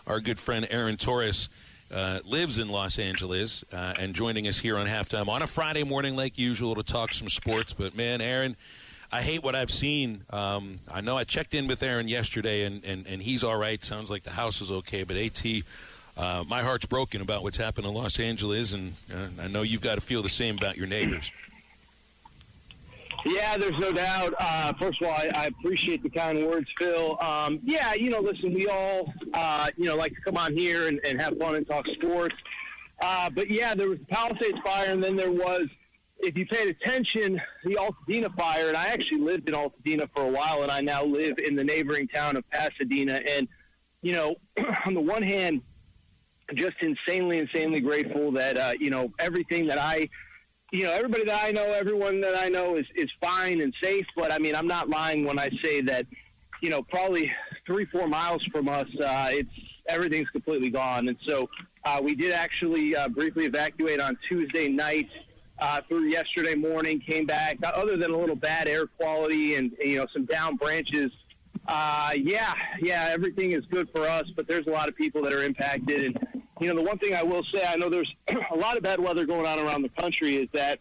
our good friend Aaron Torres lives in Los Angeles and joining us here on Halftime on a Friday morning like usual to talk some sports. But, man, Aaron, I hate what I've seen. I know I checked in with Aaron yesterday, and he's all right. Sounds like the house is okay. But, AT, my heart's broken about what's happened in Los Angeles, and I know you've got to feel the same about your neighbors. Yeah, there's no doubt. First of all, I appreciate the kind words, Phil. Yeah, listen, we all, like to come on here and have fun and talk sports. But, yeah, there was the Palisades fire, and then there was, if you paid attention, the Altadena fire. And I actually lived in Altadena for a while, and I now live in the neighboring town of Pasadena. And, on the one hand, just insanely grateful that, everything that everybody that I know, everyone that I know is fine and safe. But, I mean, I'm not lying when I say that, probably 3-4 miles from us, everything's completely gone. And so we did actually briefly evacuate on Tuesday night through yesterday morning, came back. Other than a little bad air quality and, some down branches, everything is good for us. But there's a lot of people that are impacted. And, the one thing I will say, I know there's a lot of bad weather going on around the country, is that,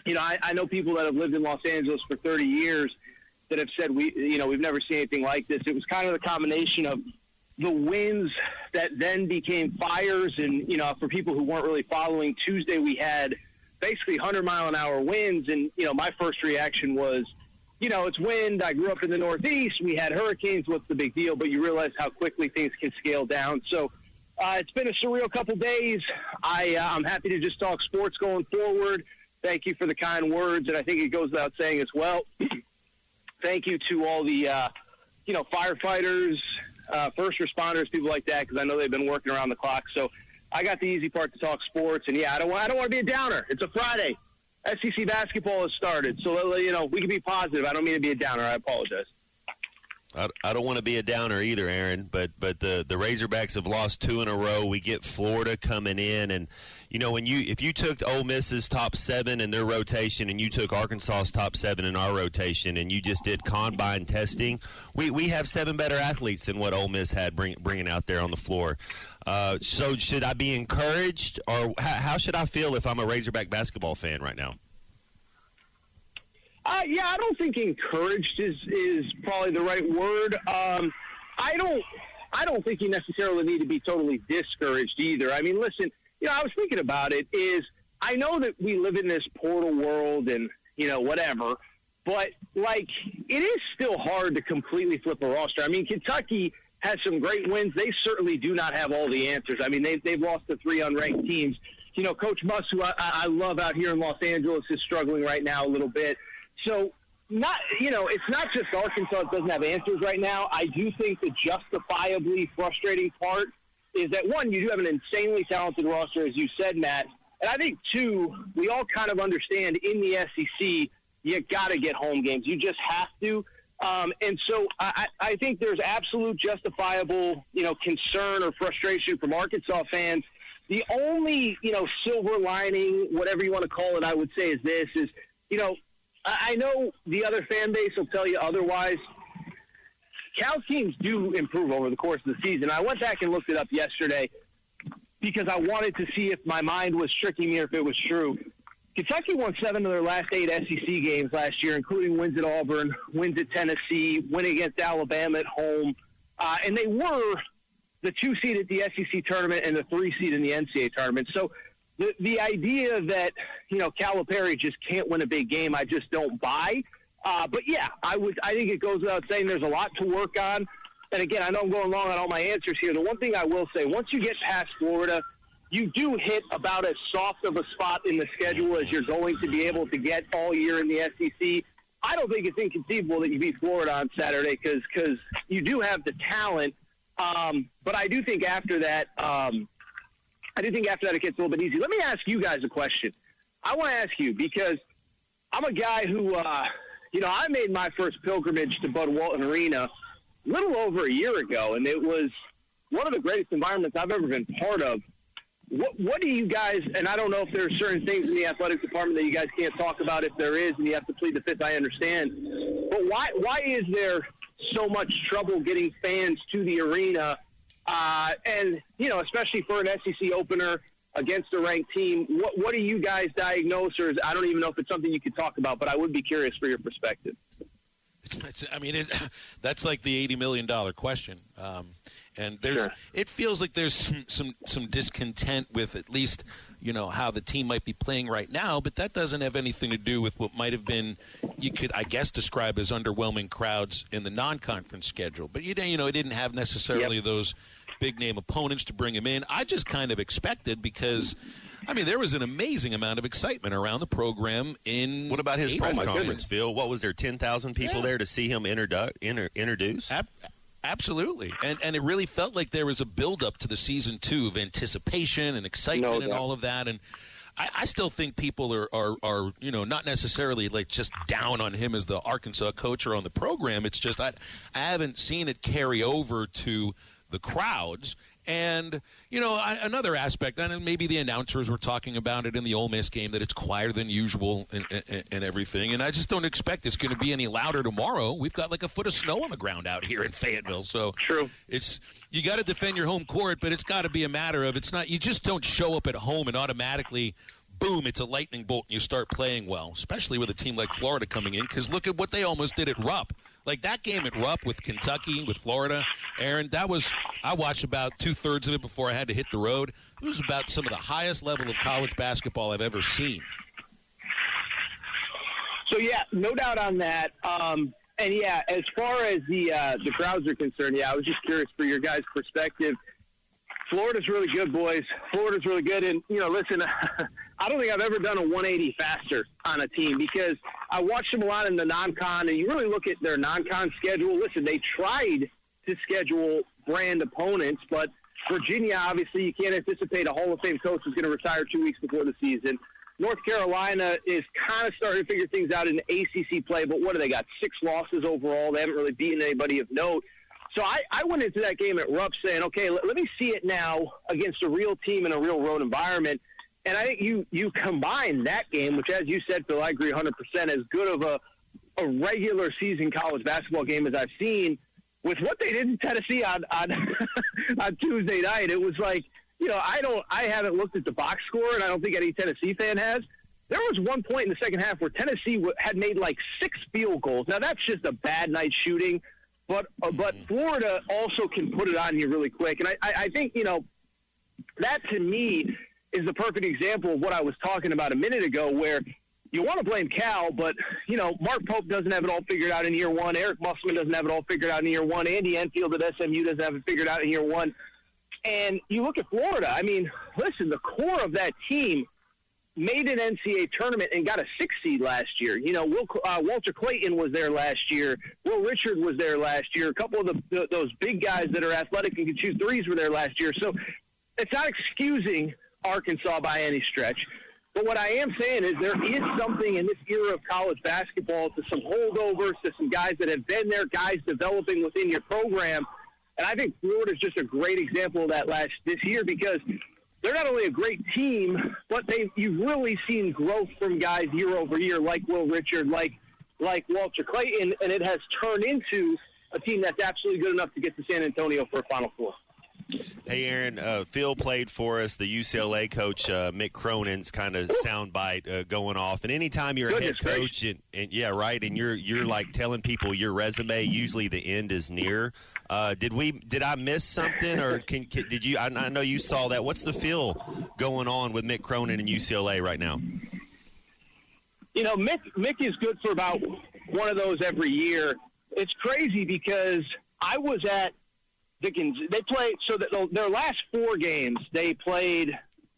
I know people that have lived in Los Angeles for 30 years that have said we've never seen anything like this. It was kind of the combination of the winds that then became fires. And, for people who weren't really following, Tuesday we had basically 100-mile-an-hour winds. And, my first reaction was, it's wind. I grew up in the Northeast. We had hurricanes. What's the big deal? But you realize how quickly things can scale down. So, it's been a surreal couple days. I'm happy to just talk sports going forward. Thank you for the kind words, and I think it goes without saying as well. Thank you to all the, firefighters, first responders, people like that, because I know they've been working around the clock. So I got the easy part to talk sports, and I don't want to be a downer. It's a Friday. SEC basketball has started, so we can be positive. I don't mean to be a downer. I apologize. I don't want to be a downer either, Aaron, but the Razorbacks have lost 2 in a row. We get Florida coming in, and if you took Ole Miss's top 7 in their rotation and you took Arkansas's top 7 in our rotation and you just did combine testing, we have 7 better athletes than what Ole Miss had bringing out there on the floor. So should I be encouraged, or how should I feel if I'm a Razorback basketball fan right now? I don't think encouraged is probably the right word. I don't think you necessarily need to be totally discouraged either. I mean, listen, I was thinking about it. I know that we live in this portal world and whatever, but it is still hard to completely flip a roster. I mean, Kentucky has some great wins. They certainly do not have all the answers. I mean, they've lost to 3 unranked teams. Coach Muss, who I love out here in Los Angeles, is struggling right now a little bit. So, it's not just Arkansas that doesn't have answers right now. I do think the justifiably frustrating part is that, one, you do have an insanely talented roster, as you said, Matt. And I think, 2, we all kind of understand in the SEC, you got to get home games. You just have to. And so I think there's absolute justifiable, concern or frustration from Arkansas fans. The only, silver lining, whatever you want to call it, I would say is this, is, I know the other fan base will tell you otherwise. Cal teams do improve over the course of the season. I went back and looked it up yesterday because I wanted to see if my mind was tricking me or if it was true. Kentucky won 7 of their last 8 SEC games last year, including wins at Auburn, wins at Tennessee, win against Alabama at home. And they were the 2 seed at the SEC tournament and the 3 seed in the NCAA tournament. So the idea that, Calipari just can't win a big game, I just don't buy. But, yeah, I think it goes without saying there's a lot to work on. And, again, I know I'm going long on all my answers here. The one thing I will say, once you get past Florida, you do hit about as soft of a spot in the schedule as you're going to be able to get all year in the SEC. I don't think it's inconceivable that you beat Florida on Saturday because you do have the talent. But I do think after that it gets a little bit easy. Let me ask you guys a question. I want to ask you because I'm a guy who, I made my first pilgrimage to Bud Walton Arena a little over a year ago, and it was one of the greatest environments I've ever been part of. What do you guys, and I don't know if there are certain things in the athletic department that you guys can't talk about. If there is, and you have to plead the fifth, I understand. But why is there so much trouble getting fans to the arena? And, especially for an SEC opener against a ranked team, what do you guys diagnose? Or I don't even know if it's something you could talk about, but I would be curious for your perspective. That's like the $80 million question. And it feels like there's some discontent with at least, how the team might be playing right now, but that doesn't have anything to do with what might have been, you could, I guess, describe as underwhelming crowds in the non-conference schedule. But, it didn't have necessarily those big-name opponents to bring him in. I just kind of expected because, there was an amazing amount of excitement around the program in What about his press conference, goodness. Phil? What was there, 10,000 people there to see him introduce? Absolutely. And it really felt like there was a build-up to the season 2 of anticipation and excitement and all of that. And I still think people are not necessarily like just down on him as the Arkansas coach or on the program. It's just I haven't seen it carry over to the crowds. And, another aspect, and maybe the announcers were talking about it in the Ole Miss game, that it's quieter than usual and everything. And I just don't expect it's going to be any louder tomorrow. We've got like a foot of snow on the ground out here in Fayetteville. So true. You got to defend your home court, but it's got to be a matter of you just don't show up at home and automatically, boom, it's a lightning bolt and you start playing well, especially with a team like Florida coming in, because look at what they almost did at Rupp. Like that game at Rupp with Kentucky, with Florida, Aaron, I watched about 2/3 of it before I had to hit the road. It was about some of the highest level of college basketball I've ever seen. So, no doubt on that. As far as the crowds are concerned, I was just curious for your guys' perspective. Florida's really good, boys. Florida's really good. And, listen, I don't think I've ever done a 180 faster on a team because I watched them a lot in the non-con, and you really look at their non-con schedule. Listen, they tried to schedule brand opponents, but Virginia, obviously, you can't anticipate a Hall of Fame coach who's going to retire 2 weeks before the season. North Carolina is kind of starting to figure things out in the ACC play, but what do they got? 6 losses overall. They haven't really beaten anybody of note. So I went into that game at Rupp saying, okay, let me see it now against a real team in a real road environment. And I think you combine that game, which, as you said, Phil, I agree 100%, as good of a regular season college basketball game as I've seen, with what they did in Tennessee on Tuesday night. It was like, I haven't looked at the box score, and I don't think any Tennessee fan has. There was one point in the second half where Tennessee had made like 6 field goals. Now, that's just a bad night shooting. But Florida also can put it on you really quick. And I think, that to me is the perfect example of what I was talking about a minute ago, where you want to blame Cal, but, Mark Pope doesn't have it all figured out in year 1. Eric Musselman doesn't have it all figured out in year 1. Andy Enfield at SMU doesn't have it figured out in year 1. And you look at Florida, listen, the core of that team made an NCAA tournament and got a 6 seed last year. Walter Clayton was there last year. Will Richard was there last year. A couple of those big guys that are athletic and can shoot threes were there last year. So it's not excusing Arkansas by any stretch. But what I am saying is there is something in this era of college basketball to some holdovers, to some guys that have been there, guys developing within your program. And I think Florida's just a great example of that this year, because they're not only a great team, but you've really seen growth from guys year over year, like Will Richard, like Walter Clayton, and it has turned into a team that's absolutely good enough to get to San Antonio for a Final Four. Hey, Aaron, Phil played for us, the UCLA coach, Mick Cronin's kind of soundbite going off. And anytime you're a head coach, and you're like telling people your resume, usually the end is near. Did I miss something, or did you? I know you saw that. What's the feel going on with Mick Cronin and UCLA right now? Mick is good for about one of those every year. It's crazy because I was at they played, so that their last 4 games, they played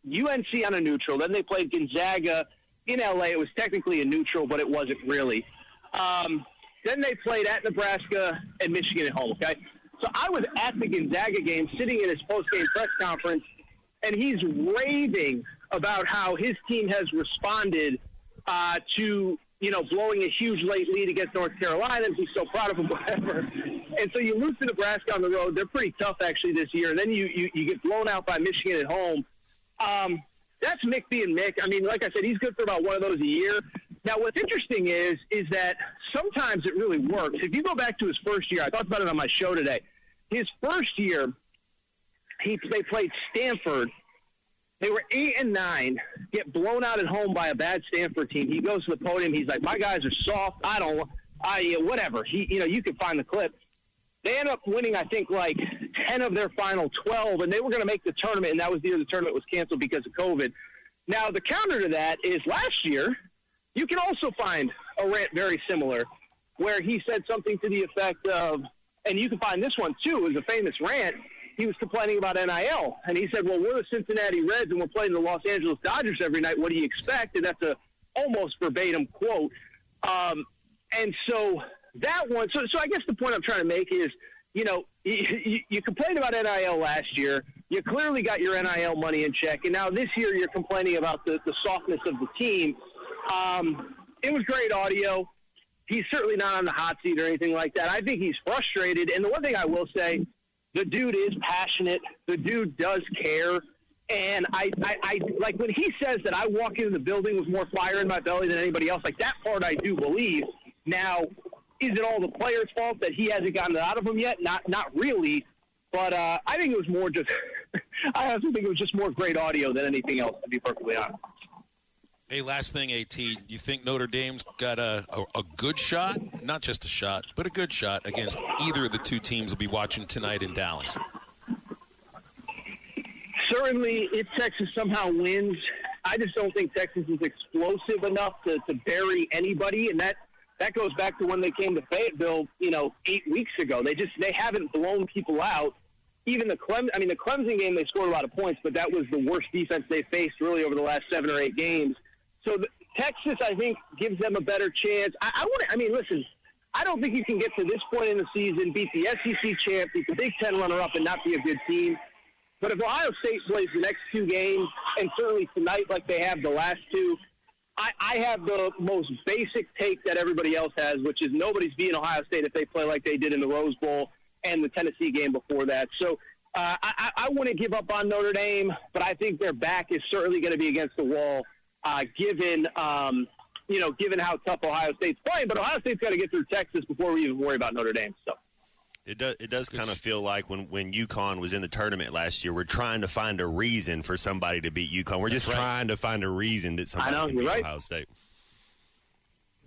UNC on a neutral. Then they played Gonzaga in LA. It was technically a neutral, but it wasn't really. Then they played at Nebraska and Michigan at home, okay? So I was at the Gonzaga game, sitting in his post-game press conference, and he's raving about how his team has responded to, blowing a huge late lead against North Carolina, and he's so proud of them, whatever. And so you lose to Nebraska on the road. They're pretty tough, actually, this year. And then you get blown out by Michigan at home. That's Mick being Mick. Like I said, he's good for about one of those a year. Now, what's interesting is that sometimes it really works. If you go back to his first year, I talked about it on my show today. His first year, they played Stanford. They were 8-9, get blown out at home by a bad Stanford team. He goes to the podium. He's like, my guys are soft. Whatever. You can find the clip. They ended up winning, I think, like 10 of their final 12, and they were going to make the tournament, and that was the year the tournament was canceled because of COVID. Now, the counter to that is last year, you can also find a rant very similar, where he said something to the effect of, and you can find this one too, is a famous rant. He was complaining about NIL, and he said, well, we're the Cincinnati Reds, and we're playing the Los Angeles Dodgers every night. What do you expect? And that's a almost verbatim quote. And so that one, so I guess the point I'm trying to make is, you complained about NIL last year. You clearly got your NIL money in check, and now this year you're complaining about the softness of the team. It was great audio. He's certainly not on the hot seat or anything like that. I think he's frustrated, and the one thing I will say, the dude is passionate. The dude does care. And I like when he says that I walk into the building with more fire in my belly than anybody else, like that part I do believe. Now, is it all the player's fault that he hasn't gotten it out of them yet? Not really. But I think it was more just – I also think it was just more great audio than anything else, to be perfectly honest. Hey, last thing, AT. You think Notre Dame's got a good shot, not just a shot, but a good shot against either of the two teams we'll be watching tonight in Dallas? Certainly, if Texas somehow wins, I just don't think Texas is explosive enough to bury anybody, and that goes back to when they came to Fayetteville, 8 weeks ago. They haven't blown people out. Even the Clemson game, they scored a lot of points, but that was the worst defense they faced really over the last 7 or 8 games. So Texas, I think, gives them a better chance. Listen, I don't think you can get to this point in the season, beat the SEC champ, beat the Big Ten runner-up, and not be a good team. But if Ohio State plays the next 2 games, and certainly tonight like they have the last 2, I have the most basic take that everybody else has, which is nobody's beating Ohio State if they play like they did in the Rose Bowl and the Tennessee game before that. So I wouldn't give up on Notre Dame, but I think their back is certainly going to be against the wall, given how tough Ohio State's playing. But Ohio State's got to get through Texas before we even worry about Notre Dame. So. It does kind of feel like when UConn was in the tournament last year, we're trying to find a reason for somebody to beat UConn. We're just trying to find a reason that somebody can beat Ohio State.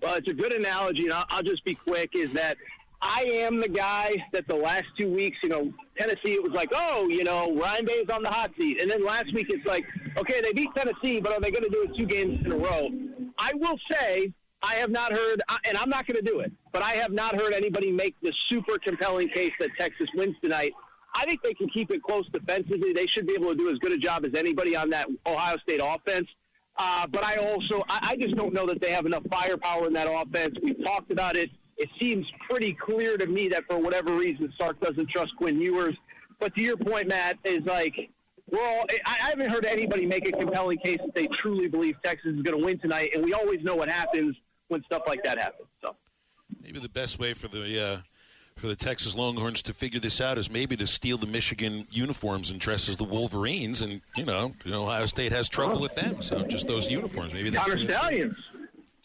Well, it's a good analogy, and I'll just be quick, is that I am the guy that the last 2 weeks, Tennessee, it was like, Ryan Bay's on the hot seat. And then last week it's like, okay, they beat Tennessee, but are they going to do it 2 games in a row? I will say I have not heard, and I'm not going to do it, but I have not heard anybody make the super compelling case that Texas wins tonight. I think they can keep it close defensively. They should be able to do as good a job as anybody on that Ohio State offense. But I just don't know that they have enough firepower in that offense. We've talked about it. It seems pretty clear to me that for whatever reason, Sark doesn't trust Quinn Ewers. But to your point, Matt, is like I haven't heard anybody make a compelling case that they truly believe Texas is going to win tonight, and we always know what happens when stuff like that happens. So maybe the best way for the Texas Longhorns to figure this out is maybe to steal the Michigan uniforms and dress as the Wolverines, and Ohio State has trouble with them. So just those uniforms, maybe that's Connor Stallions.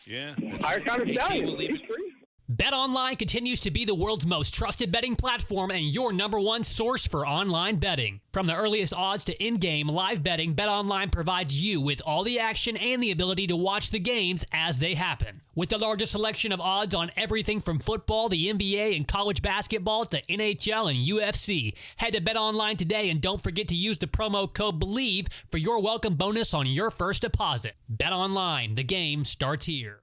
Yeah, hire Connor Stallions. He's free. BetOnline continues to be the world's most trusted betting platform and your number one source for online betting. From the earliest odds to in-game live betting, BetOnline provides you with all the action and the ability to watch the games as they happen. With the largest selection of odds on everything from football, the NBA, and college basketball to NHL and UFC. Head to BetOnline today and don't forget to use the promo code BELIEVE for your welcome bonus on your first deposit. BetOnline, the game starts here.